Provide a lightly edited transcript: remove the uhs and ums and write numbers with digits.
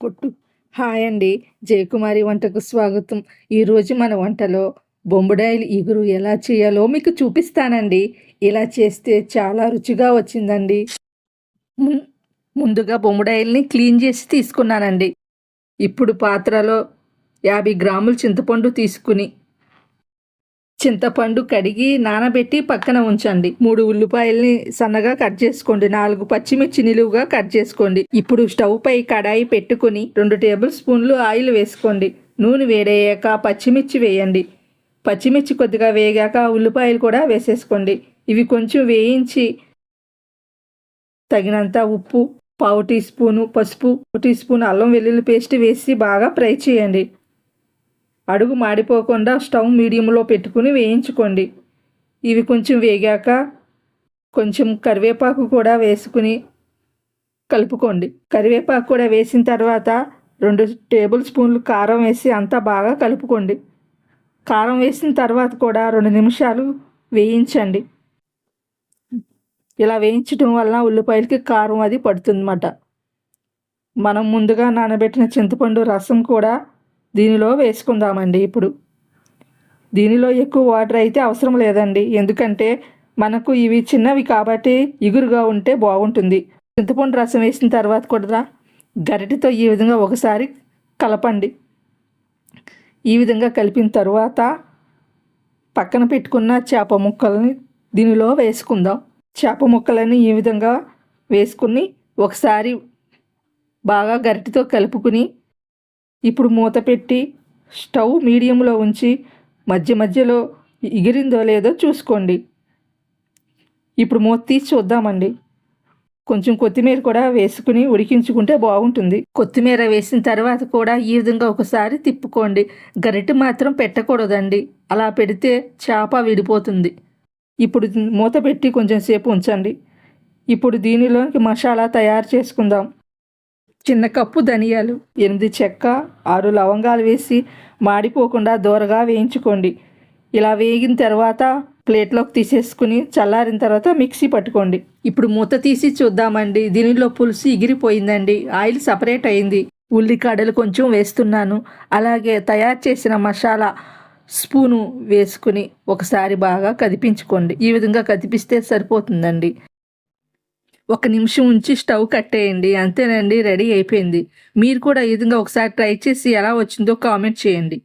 పొట్టు. హాయ్ అండి. జయకుమారి వంటకు స్వాగతం. ఈరోజు మన వంటలో బొంబుడాయిల ఇగురు ఎలా చేయాలో మీకు చూపిస్తానండి. ఇలా చేస్తే చాలా రుచిగా వచ్చిందండి. ముం- ముందుగా బొంబుడాయిల్ని క్లీన్ చేసి తీసుకున్నానండి. ఇప్పుడు పాత్రలో 50 గ్రాముల చింతపండు తీసుకుని చింతపండు కడిగి నానబెట్టి పక్కన ఉంచండి. 3 ఉల్లిపాయల్ని సన్నగా కట్ చేసుకోండి. 4 పచ్చిమిర్చి నిలువుగా కట్ చేసుకోండి. ఇప్పుడు స్టవ్ పై కడాయి పెట్టుకుని 2 టేబుల్ స్పూన్లు ఆయిల్ వేసుకోండి. నూనె వేడయ్యాక పచ్చిమిర్చి వేయండి. పచ్చిమిర్చి కొద్దిగా వేగాక ఉల్లిపాయలు కూడా వేసేసుకోండి. ఇవి కొంచెం వేయించి తగినంత ఉప్పు, పావు టీ స్పూను పసుపు, 1 టీ స్పూన్ అల్లం వెల్లుల్లి పేస్ట్ వేసి బాగా ఫ్రై చేయండి. అడుగు మాడిపోకుండా స్టవ్ మీడియంలో పెట్టుకుని వేయించుకోండి. ఇవి కొంచెం వేగాక కొంచెం కరివేపాకు కూడా వేసుకుని కలుపుకోండి. కరివేపాకు కూడా వేసిన తర్వాత 2 టేబుల్ స్పూన్లు కారం వేసి అంతా బాగా కలుపుకోండి. కారం వేసిన తర్వాత కూడా 2 నిమిషాలు వేయించండి. ఇలా వేయించడం వలన ఉల్లిపాయలకి కారం అది పడుతుందన్నమాట. మనం ముందుగా నానబెట్టిన చింతపండు రసం కూడా దీనిలో వేసుకుందామండి. ఇప్పుడు దీనిలో ఎక్కువ వాటర్ అయితే అవసరం లేదండి, ఎందుకంటే మనకు ఇవి చిన్నవి కాబట్టి ఇగురుగా ఉంటే బాగుంటుంది. చింతపండు రసం వేసిన తర్వాత కూడా గరిటెతో ఈ విధంగా ఒకసారి కలపండి. ఈ విధంగా కలిపిన తర్వాత పక్కన పెట్టుకున్న చేప ముక్కల్ని దీనిలో వేసుకుందాం. చేప ముక్కలని ఈ విధంగా వేసుకుని ఒకసారి బాగా గరిటెతో కలుపుకుని ఇప్పుడు మూత పెట్టి స్టవ్ మీడియంలో ఉంచి మధ్య మధ్యలో ఎగిరిందో లేదో చూసుకోండి. ఇప్పుడు మూత తీసి చూద్దామండి. కొంచెం కొత్తిమీర కూడా వేసుకుని ఉడికించుకుంటే బాగుంటుంది. కొత్తిమీర వేసిన తర్వాత కూడా ఈ విధంగా ఒకసారి తిప్పుకోండి. గరిటె మాత్రం పెట్టకూడదండి, అలా పెడితే చేప విడిపోతుంది. ఇప్పుడు మూత పెట్టి కొంచెం సేపు ఉంచండి. ఇప్పుడు దీనిలోకి మసాలా తయారు చేసుకుందాం. చిన్న కప్పు ధనియాలు, 8 చెక్క, 6 లవంగాలు వేసి మాడిపోకుండా దూరగా వేయించుకోండి. ఇలా వేగిన తర్వాత ప్లేట్లోకి తీసేసుకుని చల్లారిన తర్వాత మిక్సీ పట్టుకోండి. ఇప్పుడు మూత తీసి చూద్దామండి. దీనిలో పులుసు ఎగిరిపోయిందండి, ఆయిల్ సపరేట్ అయింది. ఉల్లికాడలు కొంచెం వేస్తున్నాను. అలాగే తయారు చేసిన మసాలా స్పూను వేసుకుని ఒకసారి బాగా కదిపించుకోండి. ఈ విధంగా కదిపిస్తే సరిపోతుందండి. 1 నిమిషం ఉంచి స్టవ్ కట్టేయండి. అంతేనండి, రెడీ అయిపోయింది. మీరు కూడా ఈ విధంగా ఒకసారి ట్రై చేసి ఎలా వచ్చిందో కామెంట్ చేయండి.